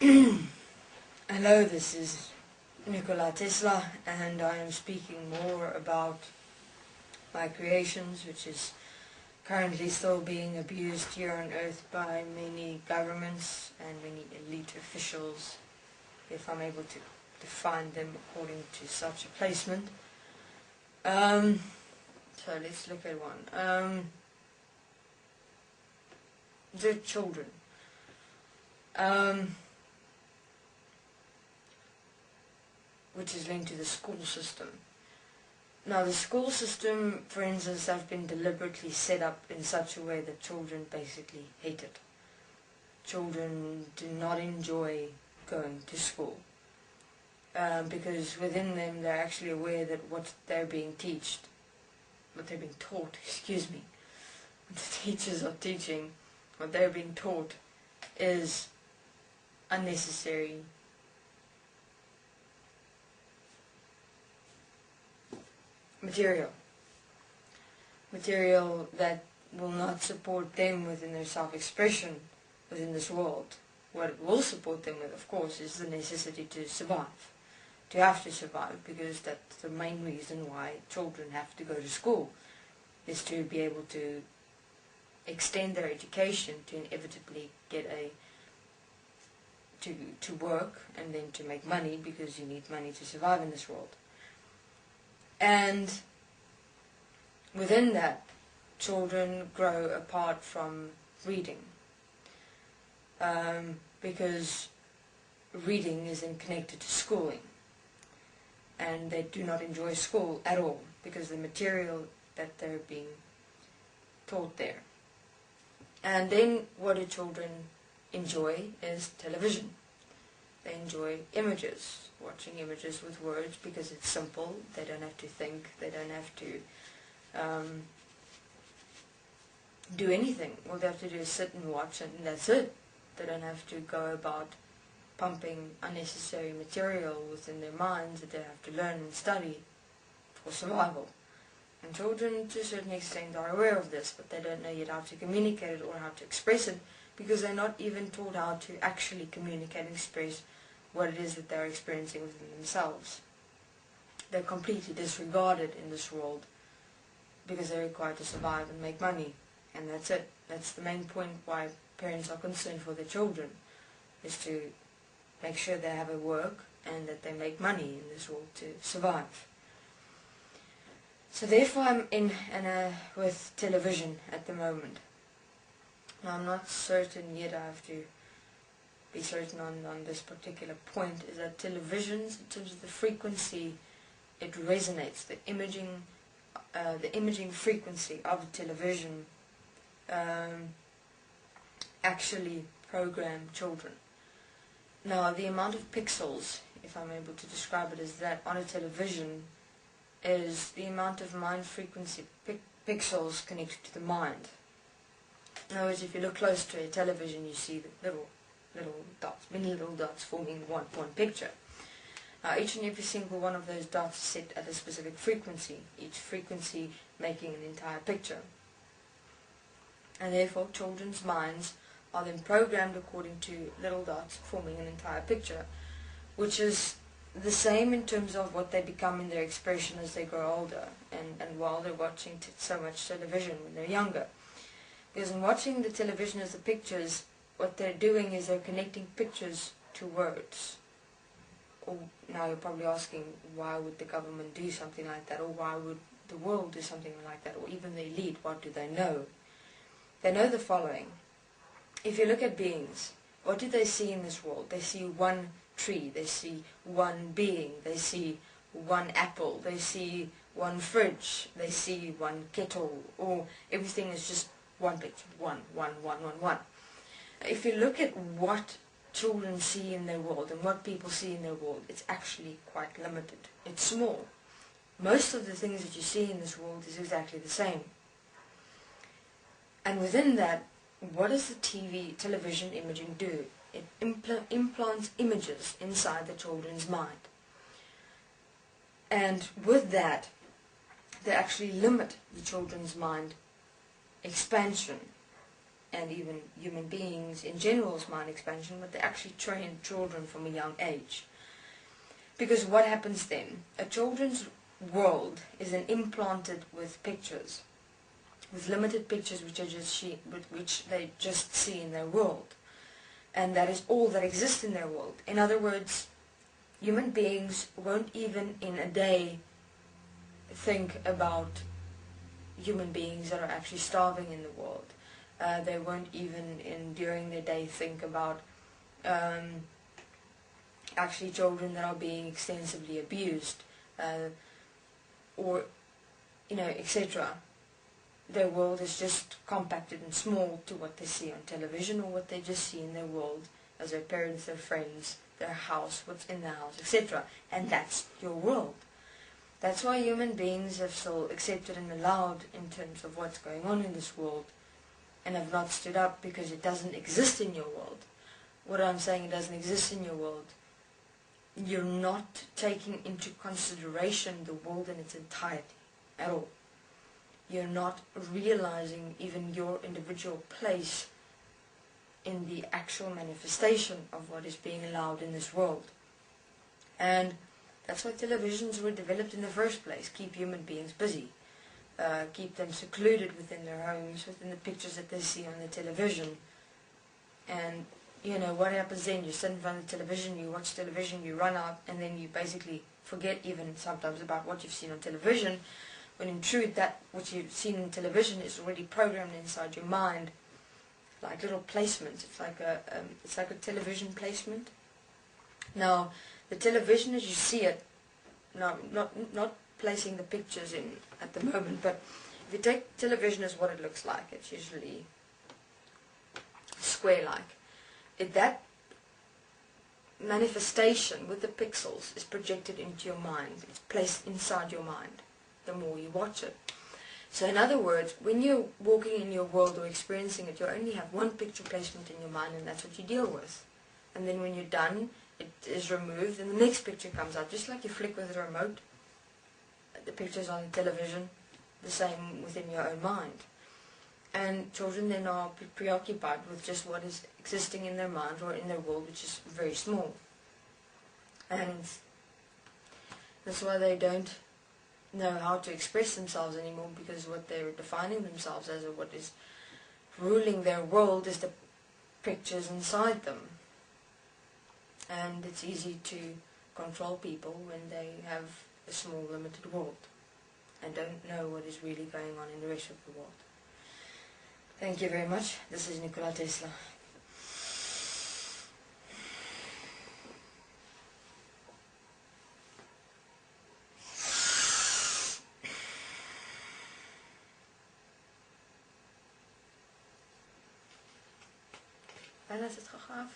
Hello, this is Nikola Tesla, and I am speaking more about my creations, which is currently still being abused here on Earth by many governments and many elite officials, if I'm able to define them according to such a placement. So let's look at one. The children. Which is linked to the school system. Now, the school system, for instance, have been deliberately set up in such a way that children basically hate it. Children do not enjoy going to school because within them they're actually aware that what they're being taught, excuse me, what the teachers are teaching, what they're being taught is unnecessary, material that will not support them within their self-expression within this world. What it will support them with, of course, is the necessity to survive, to have to survive, because that's the main reason why children have to go to school, is to be able to extend their education, to inevitably get to work and then to make money, because you need money to survive in this world. And within that, children grow apart from reading, because reading is then connected to schooling, and they do not enjoy school at all because the material that they're being taught there. And then what do children enjoy is television. They enjoy images, watching images with words, because it's simple. They don't have to think. They don't have to do anything. All they have to do is sit and watch, and that's it. They don't have to go about pumping unnecessary material within their minds that they have to learn and study for survival. And children, to a certain extent, are aware of this, but they don't know yet how to communicate it or how to express it, because they're not even taught how to actually communicate and express what it is that they're experiencing within themselves. They're completely disregarded in this world because they're required to survive and make money, and that's it. That's the main point why parents are concerned for their children, is to make sure they have a work and that they make money in this world to survive. So therefore I'm with television at the moment. Now, I'm not certain yet, I have to be certain on this particular point, is that televisions, in terms of the frequency, it resonates. The imaging frequency of television actually program children. Now, the amount of pixels, if I'm able to describe it as that, on a television is the amount of mind frequency pixels connected to the mind. In other words, if you look close to a television, you see the little dots, many little dots forming one picture. Now, each and every single one of those dots is set at a specific frequency, each frequency making an entire picture. And therefore, children's minds are then programmed according to little dots forming an entire picture, which is the same in terms of what they become in their expression as they grow older, and while they're watching so much television when they're younger. Because in watching the television as the pictures, what they're doing is they're connecting pictures to words. Or now you're probably asking, why would the government do something like that, or why would the world do something like that, or even the elite, what do they know? They know the following. If you look at beings, what do they see in this world? They see one tree, they see one being, they see one apple, they see one fridge, they see one kettle, or everything is just one picture, one. If you look at what children see in their world and what people see in their world, it's actually quite limited. It's small. Most of the things that you see in this world is exactly the same. And within that, what does the television imaging do? It implants images inside the children's mind. And with that, they actually limit the children's mind expansion and even human beings in general's mind expansion, but they actually train children from a young age. Because what happens then? A children's world is then implanted with pictures, with limited pictures which they just see in their world. And that is all that exists in their world. In other words, human beings won't even in a day think about human beings that are actually starving in the world. They won't even during their day think about actually children that are being extensively abused, or etc. Their world is just compacted and small to what they see on television or what they just see in their world as their parents, their friends, their house, what's in the house, etc. And that's your world. That's why human beings have still accepted and allowed in terms of what's going on in this world, and have not stood up because it doesn't exist in your world. What I'm saying, it doesn't exist in your world. You're not taking into consideration the world in its entirety at all. You're not realizing even your individual place in the actual manifestation of what is being allowed in this world. And that's why televisions were developed in the first place. Keep human beings busy. Keep them secluded within their homes, within the pictures that they see on the television. And what happens then? You sit in front of the television, you watch television, you run out, and then you basically forget even sometimes about what you've seen on television, when in truth that what you've seen on television is already programmed inside your mind, like little placements. It's like a television placement. Now, the television as you see it, now not placing the pictures in at the moment, but if you take television as what it looks like, it's usually square-like. That manifestation with the pixels is projected into your mind. It's placed inside your mind the more you watch it. So in other words, when you're walking in your world or experiencing it, you only have one picture placement in your mind, and that's what you deal with. And then when you're done, it is removed and the next picture comes out. Just like you flick with a remote, the pictures on the television, the same within your own mind. And children then are preoccupied with just what is existing in their mind or in their world, which is very small. And that's why they don't know how to express themselves anymore, because what they're defining themselves as, or what is ruling their world, is the pictures inside them. And it's easy to control people when they have a small limited world and don't know what is really going on in the rest of the world. Thank you very much. This is Nikola Tesla. Bijna is het gegaaf.